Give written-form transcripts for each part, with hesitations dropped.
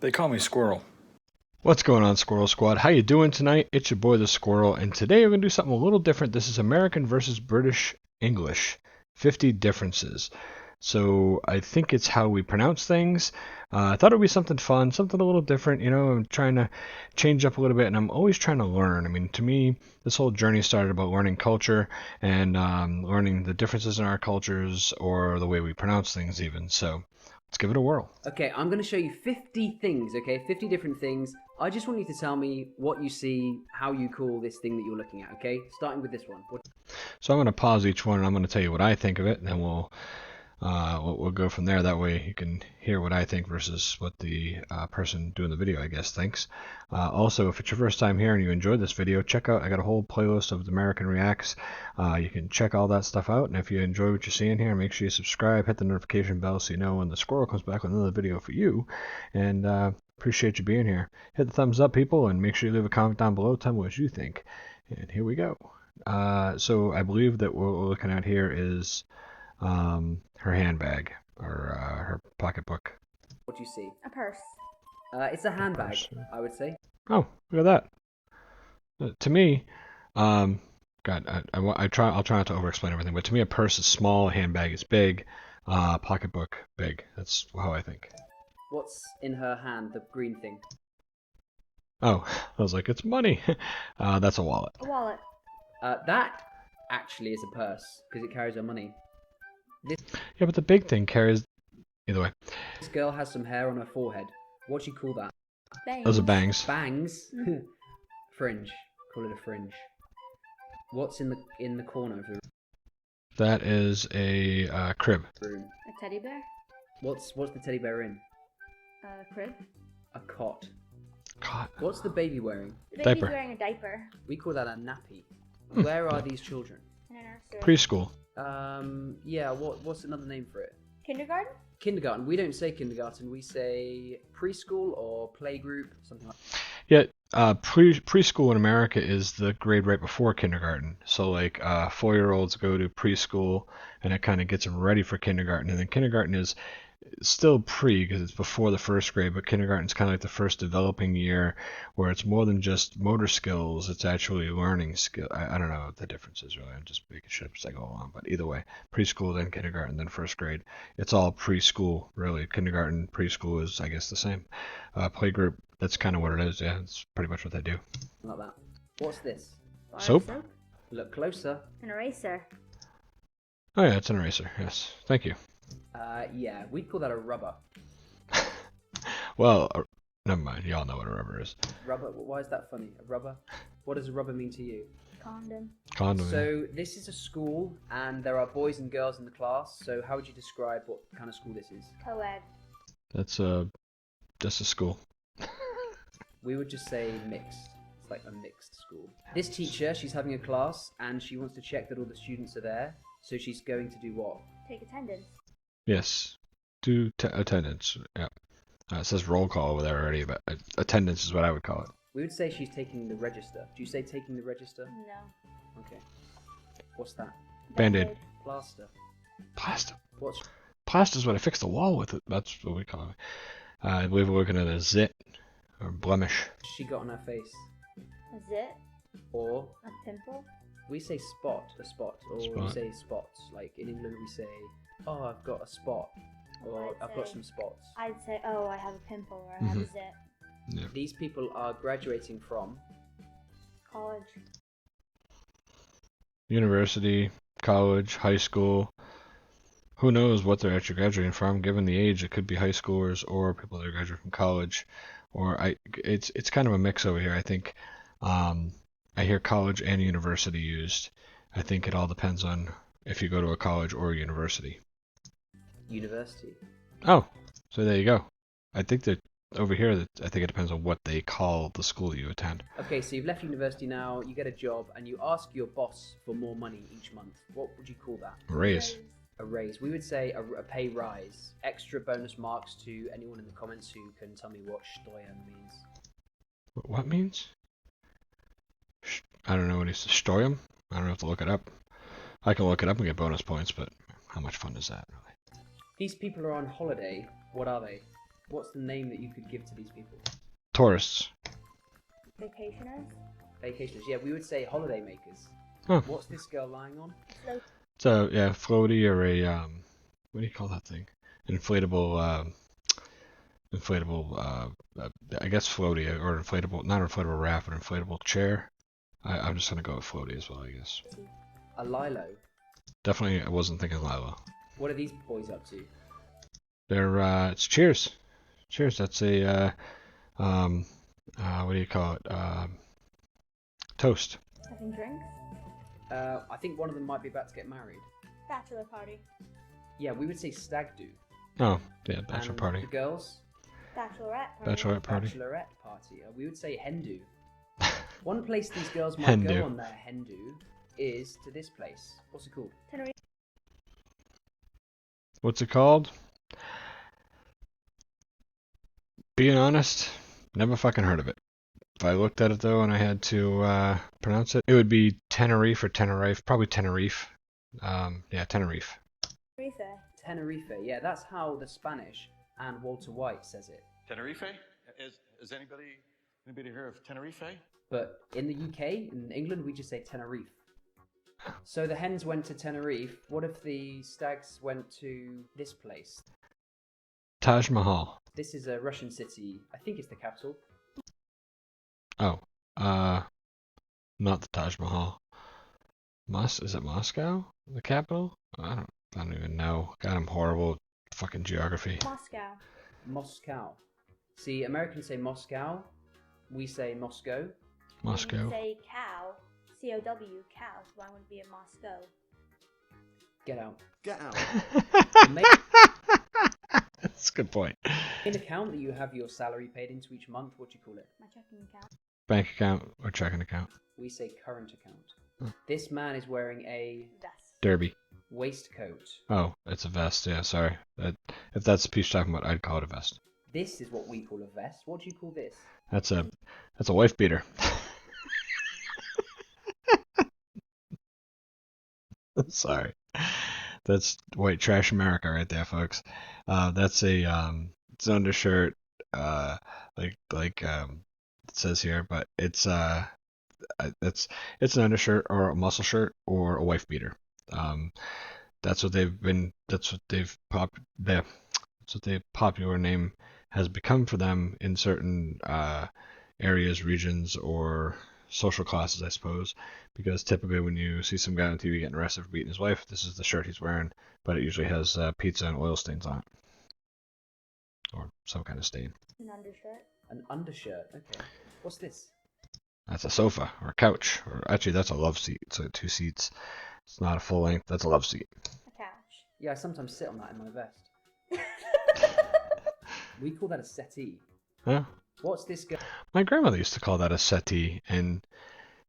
They call me Squirrel. What's going on, Squirrel Squad? How you doing tonight? It's your boy, the Squirrel, and today we're going to do something a little different. This is American versus British English. 50 differences. So I think it's how we pronounce things. I thought it would be something fun, something a little different. You know, I'm trying to change up a little bit, and I'm always trying to learn. I mean, to me, this whole journey started about learning culture and learning the differences in our cultures or the way we pronounce things even. So let's give it a whirl. Okay, I'm going to show you 50 things, okay? 50 different things. I just want you to tell me what you see, how you call this thing that you're looking at, okay? Starting with this one. So I'm going to pause each one and I'm going to tell you what I think of it, and then we'll go from there. That way you can hear what I think versus what the person doing the video, I guess, thinks. Also, if it's your first time here and you enjoyed this video, check out, I got a whole playlist of American Reacts. You can check all that stuff out, and if you enjoy what you're seeing here, make sure you subscribe, hit the notification bell so you know when the Squirrel comes back with another video for you. And appreciate you being here. Hit the thumbs up, people, and make sure you leave a comment down below. Tell me what you think. And here we go. So I believe that what we're looking at here is her handbag or her pocketbook. What do you see? A purse. It's a handbag, I would say. Oh, look at that. To me, God, I'll try not to over-explain everything, but to me, a purse is small, a handbag is big, pocketbook big. That's how I think. What's in her hand, the green thing? Oh, I was like, it's money. That's a wallet. A wallet. That actually is a purse, because it carries her money. Yeah, but the big thing carries. Either way. This girl has some hair on her forehead. What do you call that? Bangs. Those are bangs. Bangs? Fringe. Call it a fringe. What's in the corner of the That is a crib. room? A teddy bear. What's the teddy bear in? A crib. A cot. God. What's the baby wearing? The baby's Diaper. wearing a diaper. We call that a nappy. Where are these children? In a nursery. Preschool. Yeah, what's another name for it? Kindergarten. Kindergarten. We don't say kindergarten, we say preschool or playgroup, something like that. Yeah, preschool in America is the grade right before kindergarten. So like 4-year-olds go to preschool, and it kind of gets them ready for kindergarten. And then kindergarten is still pre because it's before the first grade, but kindergarten is kind of like the first developing year where it's more than just motor skills, it's actually learning skill. I don't know what the difference is really. I'm just making shit up as I go along, but either way, preschool, then kindergarten, then first grade. It's all preschool really. Kindergarten, preschool is I guess the same. Playgroup, that's kind of what it is. Yeah, it's pretty much what they do. Like that. What's this? Bar of Soap? Look closer. An eraser. Oh yeah, it's an eraser. Yes, thank you. Yeah, we'd call that a rubber. Well, never mind. Y'all know what a rubber is. Rubber? Why is that funny? A rubber? What does a rubber mean to you? Condom. Condom. So this is a school, and there are boys and girls in the class. So how would you describe what kind of school this is? Co-ed. That's just a school. We would just say mixed. It's like a mixed school. This teacher, she's having a class, and she wants to check that all the students are there. So she's going to do what? Take attendance. Yes. Do attendance. Yeah. It says roll call over there already, but attendance is what I would call it. We would say she's taking the register. Do you say taking the register? No. Okay. What's that? Band-Aid. Plaster. Plaster. What's Plaster is what I fix the wall with. That's what we call it. I believe we're looking at a zit or blemish. she got on her face? A zit. Or A pimple. we say spot, a spot. Or we Spot. say spots. Like in England we say, oh, I've got a spot. Or I'd I've got say- some spots. I'd say, oh, I have a pimple or I have a zit. Yeah. These people are graduating from College. University, college, high school. Who knows what they're actually graduating from? Given the age, it could be high schoolers or people that are graduating from college. Or it's kind of a mix over here. I think I hear college and university used. I think it all depends on if you go to a college or a university. university. Oh, so there you go. I think that over here, I think it depends on what they call the school you attend. Okay, so you've left university now, you get a job, and you ask your boss for more money each month. What would you call that? Raise. A raise. We would say a pay rise. Extra bonus marks to anyone in the comments who can tell me what Steuer means. What means? I don't know what he's Steuern. I don't have to look it up. I can look it up and get bonus points, but how much fun is that really? These people are on holiday. What are they? What's the name that you could give to these people? Tourists. Vacationers. Vacationers. Yeah, we would say holiday makers. Huh. What's this girl lying on? So yeah, floaty or a what do you call that thing? Inflatable I guess floaty or inflatable, not inflatable raft, but inflatable chair. I'm just gonna go with floaty as well, I guess. A Lilo. Definitely, I wasn't thinking Lilo. What are these boys up to? They're it's cheers. Cheers. That's a what do you call it? Toast. Having drinks. I think one of them might be about to get married. Bachelor party. Yeah, we would say stag do. Oh, yeah, bachelor And party. the girls? Bachelorette party. Bachelorette party. Bachelorette party. We would say hen do. One place these girls might Hen go do. on their hen do is to this place. What's it called? Tenerife. What's it called? Being honest, never fucking heard of it. If I looked at it though and I had to pronounce it, it would be Tenerife or Tenerife. Probably Tenerife. Yeah, Tenerife. Tenerife. Tenerife. Yeah, that's how the Spanish and Walter White says it. Tenerife? Is anybody heard of Tenerife? But in the UK, in England, we just say Tenerife. So the hens went to Tenerife. What if the stags went to this place? Taj Mahal. This is a Russian city. I think it's the capital. Oh, not the Taj Mahal. Is it Moscow? The capital? I don't even know. God, I'm horrible at fucking geography. Moscow. Moscow. See, Americans say Moscow. We say Moscow. Moscow. You say cow. C-O-W, cow. So why would it be in Moscow? Get out. Get out. That's a good point. In account that you have your salary paid into each month, what do you call it? My checking account. Bank account or checking account. We say current account. This man is wearing a Vest. Derby. waistcoat. Oh, it's a vest. Yeah, sorry. If that's the piece you're talking about, I'd call it a vest. This is what we call a vest. What do you call this? That's a wife beater. Sorry. That's white trash America right there, folks. That's it's an undershirt, like it says here, but it's an undershirt or a muscle shirt or a wife beater. That's what the popular name has become for them in certain areas, regions, or social classes, I suppose, because typically when you see some guy on TV getting arrested for beating his wife, this is the shirt he's wearing, but it usually has pizza and oil stains on it, or some kind of stain. An undershirt. An undershirt. Okay. What's this? That's a sofa or a couch, or actually that's a love seat. So 2 seats. It's not a full length. That's a love seat. A couch. Yeah, I sometimes sit on that in my vest. We call that a settee. Huh? What's this girl My grandmother used to call that a settee, and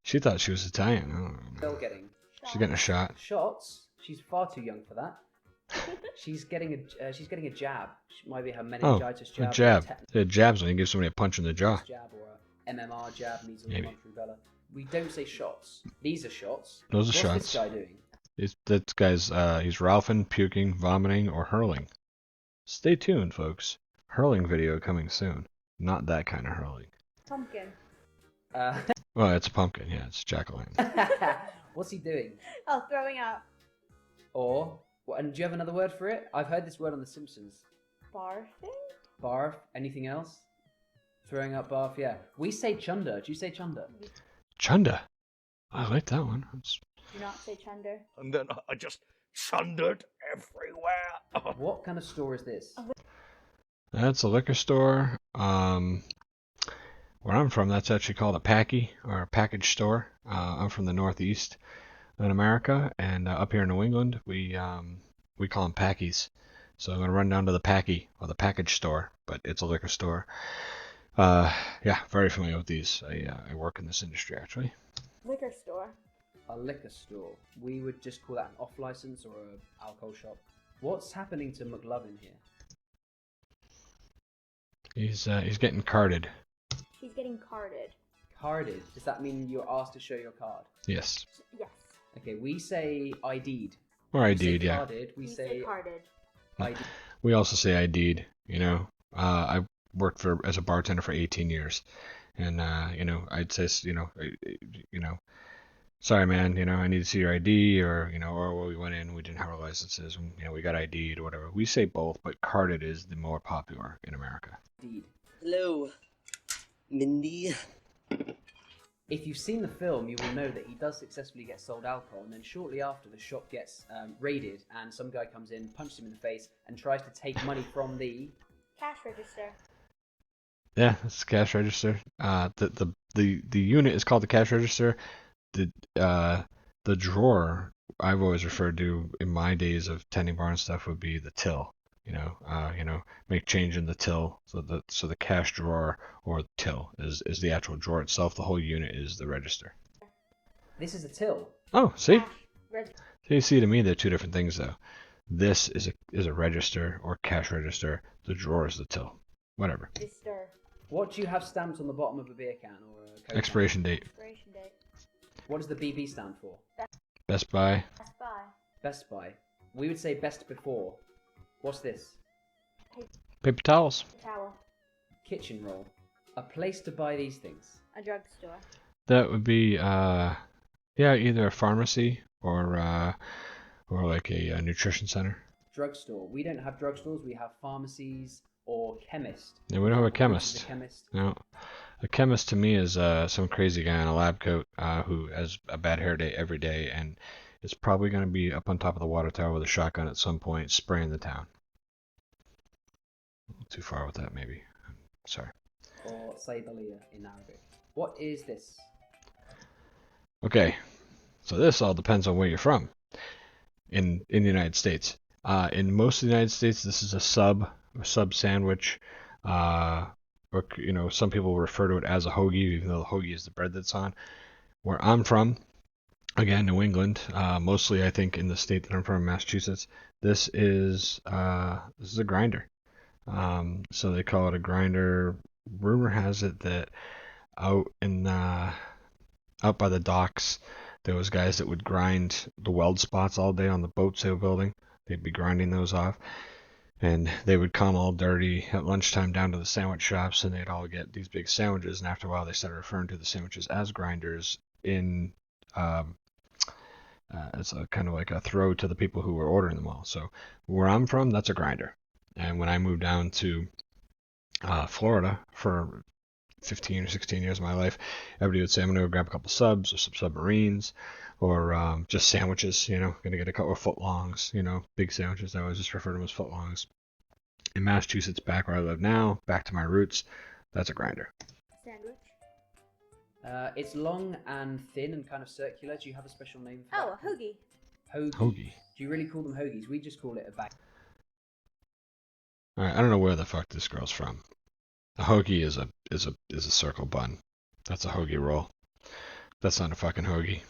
she thought she was Italian. I don't know. getting? She's getting a shot. Shots? She's far too young for that. She's getting a jab. She might be her meningitis A jab. jab. Or a The jab's when you give somebody a punch in the jaw. tetanus jab or a MMR jab, measles, Maybe. mumps, rubella. We don't say shots. These are shots. Those are What's shots. this guy doing? That guy's he's ralphing, puking, vomiting, or hurling. Stay tuned, folks. Hurling video coming soon. Not that kind of hurling. Pumpkin. Well, it's a pumpkin. Yeah, it's jack-o'-lantern. What's he doing? Oh, throwing up. Or, and do you have another word for it? I've heard this word on The Simpsons. Barfing? Barf. Anything else? Throwing up barf. Yeah. We say chunder. Do you say chunder? Chunda. I like that one. Do not say chunder. And then I just chundered everywhere. What kind of store is this? That's a liquor store. Where I'm from, that's actually called a packy or a package store. I'm from the Northeast in America, and up here in New England, we call them packies. So I'm gonna run down to the packy or the package store, but it's a liquor store. Yeah, very familiar with these. I work in this industry actually. Liquor store. A liquor store. We would just call that an off license or an alcohol shop. What's happening to McLovin here? He's getting carded. She's getting carded. Carded. Does that mean you're asked to show your card? Yes. Yes. Okay, we say ID'd. Or We say ID'd, yeah. carded. We You say carded. ID. We also say ID'd, you know. I worked as a bartender for 18 years, and I'd say, sorry, man, I need to see your ID, or we went in, we didn't have our licenses, and, we got ID'd or whatever. We say both, but carded is the more popular in America. Indeed. Hello, Mindy. If you've seen the film, you will know that he does successfully get sold alcohol, and then shortly after, the shop gets raided, and some guy comes in, punches him in the face, and tries to take money from the Cash register. Yeah, it's the cash register. The unit is called the cash register. The drawer I've always referred to in my days of tending bar and stuff would be the till. Make change in the till. So the cash drawer or till is the actual drawer itself. The whole unit is the register. This is a till. Oh, see? Cash register. So you see, to me, they're two different things, though. This is a register or cash register. The drawer is the till. Whatever. What do you have stamped on the bottom of a beer can or a Coke Expiration date. Expiration date. can? What does the BB stand for? Best Buy. Best Buy. Best Buy. We would say best before. What's this? Paper towels. Towel. Kitchen roll. A place to buy these things. A drugstore. That would be either a pharmacy or like a nutrition center. Drugstore. We don't have drugstores. We have pharmacies or chemist. Yeah, we don't have a Which is chemist. a chemist. No, a chemist to me is some crazy guy in a lab coat who has a bad hair day every day and is probably going to be up on top of the water tower with a shotgun at some point, spraying the town. A little too far with that, maybe. Sorry. Or Saibaliya in Arabic. What is this? Okay, so this all depends on where you're from in the United States. In most of the United States, this is a sub sandwich. Or some people refer to it as a hoagie, even though the hoagie is the bread that's on. Where I'm from, again, New England, mostly I think in the state that I'm from, Massachusetts, this is a grinder. So they call it a grinder. Rumor has it that out by the docks, there was guys that would grind the weld spots all day on the boats they were building. They'd be grinding those off. And they would come all dirty at lunchtime down to the sandwich shops, and they'd all get these big sandwiches. And after a while, they started referring to the sandwiches as grinders as a kind of like a throw to the people who were ordering them all. So where I'm from, that's a grinder. And when I moved down to Florida for 15 or 16 years of my life, everybody would say, I'm going to go grab a couple subs or some submarines or just sandwiches, going to get a couple of footlongs, big sandwiches. I always just refer to them as footlongs. In Massachusetts, back where I live now, back to my roots, that's a grinder. Sandwich. It's long and thin and kind of circular. Do you have a special name for Oh, that? a hoagie. Hoagie. Do you really call them hoagies? We just call it a bag. All right, I don't know where the fuck this girl's from. A hoagie is a circle bun. That's a hoagie roll. That's not a fucking hoagie.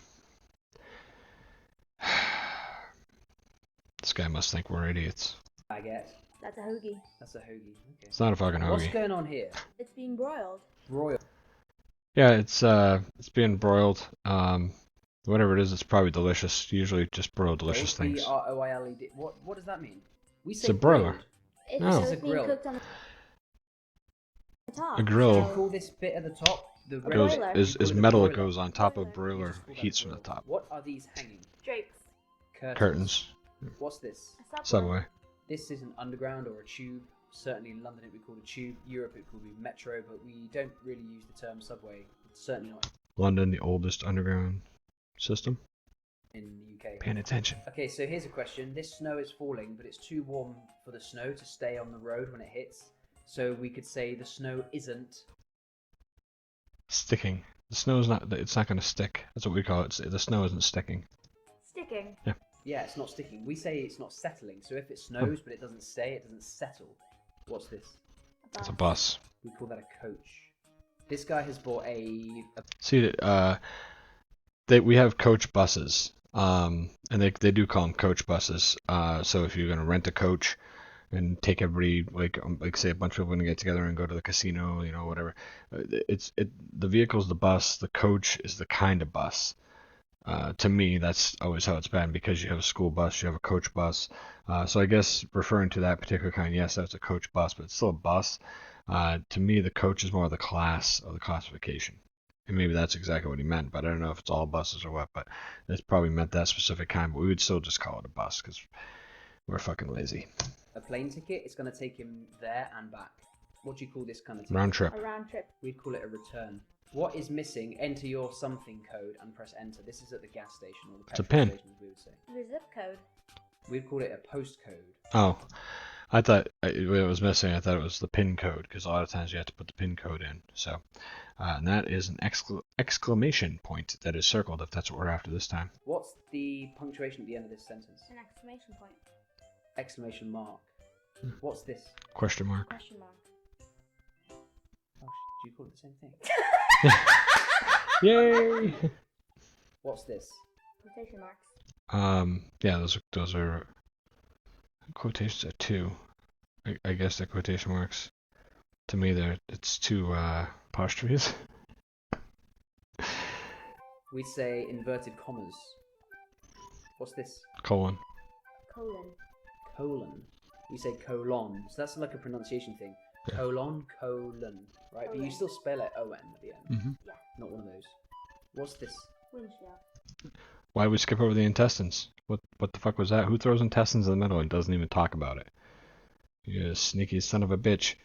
This guy must think we're idiots. Baguette. That's a hoagie. That's a hoagie. Okay. It's not a fucking What's hoagie. going on here? It's being broiled. Broil. Yeah, it's being broiled. Whatever it is, it's probably delicious. Usually just broil delicious things. B-R-O-I-L-E-D. What does that mean? We It's say a broiler. grilled. It's, No. so It's a it's being grill. cooked on the top. A grill. Do you So call this bit at the top the red Goes broiler. bit? is You call it a metal that broiler. goes on top of Broiler. You broiler just call that heats a from the broiler. top. What are these hanging? drapes. Curtains. Curtains. What's this? A Subway. This is an underground or a tube. Certainly in London it would be called a tube. Europe it would be metro, but we don't really use the term subway. It's certainly not London, the oldest underground system. in the UK. Paying attention. Okay, so here's a question. This snow is falling, but it's too warm for the snow to stay on the road when it hits. So we could say the snow isn't. Sticking. The snow's not. It's not going to stick. That's what we call it. The snow isn't sticking. Sticking. Yeah, it's not sticking. We say it's not settling. So if it snows but it doesn't stay, it doesn't settle. What's this? It's a bus. We call that a coach. This guy has bought a See, we have coach buses, and they do call them coach buses. So if you're gonna rent a coach and take everybody, like say a bunch of people are gonna get together and go to the casino, whatever. The vehicle's the bus. The coach is the kind of bus. To me, that's always how it's been, because you have a school bus, you have a coach bus. So I guess referring to that particular kind, yes, that's a coach bus, but it's still a bus. To me, the coach is more of the class or the classification. And maybe that's exactly what he meant, but I don't know if it's all buses or what, but it's probably meant that specific kind, but we would still just call it a bus because we're fucking lazy. A plane ticket, it's going to take him there and back. What do you call this kind of ticket? Round trip. A round trip. We'd call it a return. What is missing? Enter your something code and press enter. This is at the gas station or the It's a petrol pin. stations, we would say. The zip code. We'd call it a postcode. Oh, I thought it was missing. I thought it was the PIN code, because a lot of times you have to put the PIN code in. So, and that is an exclamation point that is circled, if that's what we're after this time. What's the punctuation at the end of this sentence? An exclamation point. Exclamation mark. What's this? Question mark. Question mark. Oh, do you call it the same thing? Yay! What's this? Quotation marks. Yeah, those are quotations are two. I guess they're quotation marks. To me, it's two apostrophes. We say inverted commas. What's this? Colon. Colon. Colon. We say colon. So that's like a pronunciation thing. Yeah. Colon, colon. Right? But you Colon. still spell it O-N at the end. Mm-hmm. Yeah. Not one of those. What's this? Windshield. Why would we skip over the intestines? What the fuck was that? Who throws intestines in the middle and doesn't even talk about it? You a sneaky son of a bitch.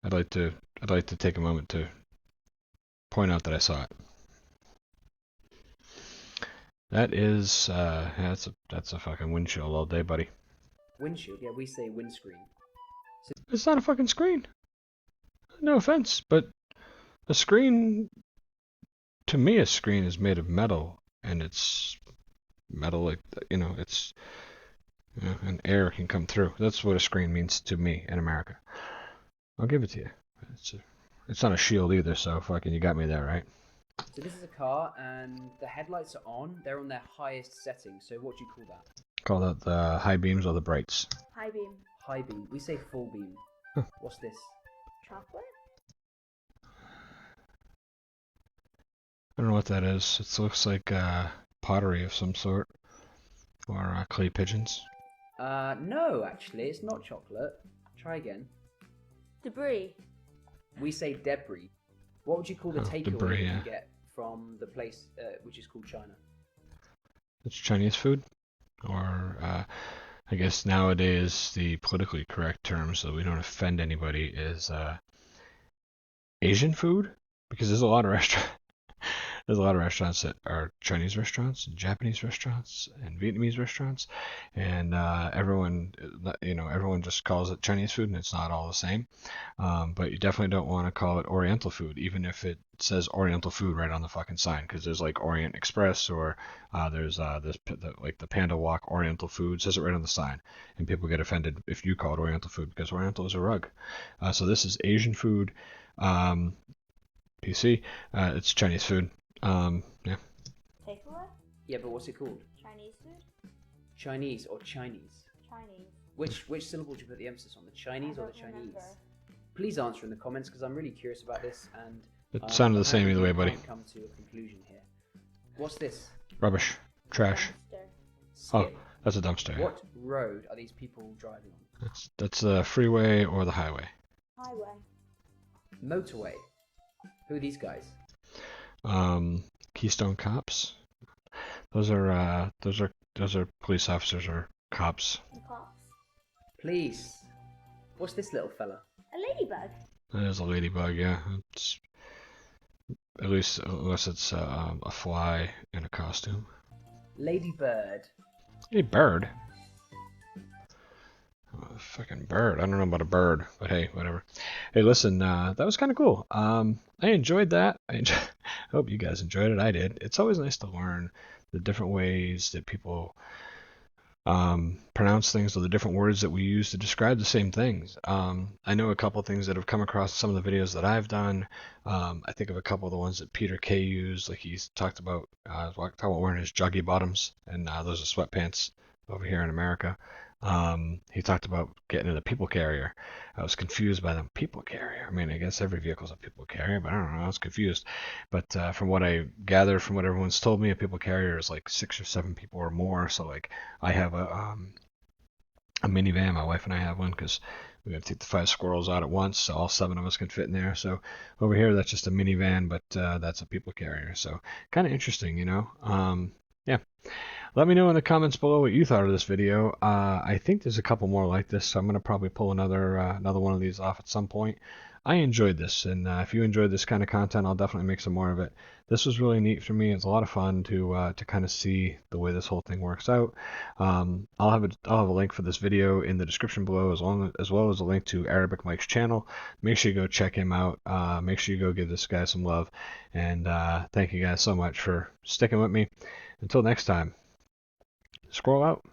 I'd like to take a moment to point out that I saw it. That is that's a fucking windshield all day, buddy. Windshield. Yeah, we say windscreen. It's not a fucking screen. No offense, but a screen, to me, a screen is made of metal, and it's metal, like, it's, and air can come through. That's what a screen means to me in America. I'll give it to you. It's not a shield either, so fucking you got me there, right? So this is a car, and the headlights are on. They're on their highest setting. So what do you call that? Call that the high beams or the brights. High beam. High beam. We say full beam. What's this? Chocolate. I don't know what that is. It looks like pottery of some sort, or clay pigeons. No, actually, it's not chocolate. Try again. Debris. We say debris. What would you call the takeaway debris, you yeah. get from the place which is called China? It's Chinese food, or I guess nowadays the politically correct term, so we don't offend anybody, is Asian food, because there's a lot of restaurants that are Chinese restaurants, and Japanese restaurants, and Vietnamese restaurants, and everyone just calls it Chinese food, and it's not all the same. But you definitely don't want to call it Oriental food, even if it says Oriental food right on the fucking sign, because there's like Orient Express, or there's like the Panda Walk Oriental food says it right on the sign, and people get offended if you call it Oriental food, because Oriental is a rug. So this is Asian food. PC, it's Chinese food. Yeah. Takeaway. Yeah, but what's it called? Chinese food. Chinese or Chinese? Chinese. Which syllable do you put the emphasis on? The Chinese I or the don't Chinese? remember. Please answer in the comments, because I'm really curious about this, and It sounded the same either way, buddy. I can't come to a conclusion here. What's this? Rubbish. Trash. Dumpster. Oh, Skip. that's a dumpster. Yeah. What road are these people driving on? That's the freeway or the highway. Highway. Motorway. Who are these guys? Keystone Cops. Those are police officers or cops. The cops. Please. What's this little fella? A ladybug. That is a ladybug, yeah. It's at least unless it's a fly in a costume. Ladybird. Hey, bird. Fucking bird. I don't know about a bird, but hey, whatever. Hey, listen, that was kind of cool. I enjoyed that. I hope you guys enjoyed it. I did. It's always nice to learn the different ways that people pronounce things, or the different words that we use to describe the same things. I know a couple things that have come across some of the videos that I've done. I think of a couple of the ones that Peter K used, like he's talked about wearing his joggy bottoms, and those are sweatpants over here in America. He talked about getting in a people carrier. I was confused by the people carrier. I mean, I guess every vehicle's a people carrier, but I don't know. I was confused. But from what I gathered from what everyone's told me, a people carrier is like 6 or 7 people or more. So like, I have a minivan. My wife and I have one because we got to take the 5 squirrels out at once, so all 7 of us can fit in there. So over here, that's just a minivan, but that's a people carrier. So kind of interesting, you know. Yeah. Let me know in the comments below what you thought of this video. I think there's a couple more like this, so I'm gonna probably pull another one of these off at some point. I enjoyed this, and if you enjoyed this kind of content, I'll definitely make some more of it. This was really neat for me. It's a lot of fun to kind of see the way this whole thing works out. I'll have a link for this video in the description below, as well as a link to Arabic Mike's channel. Make sure you go check him out. Make sure you go give this guy some love, and thank you guys so much for sticking with me. Until next time, Squirrel out.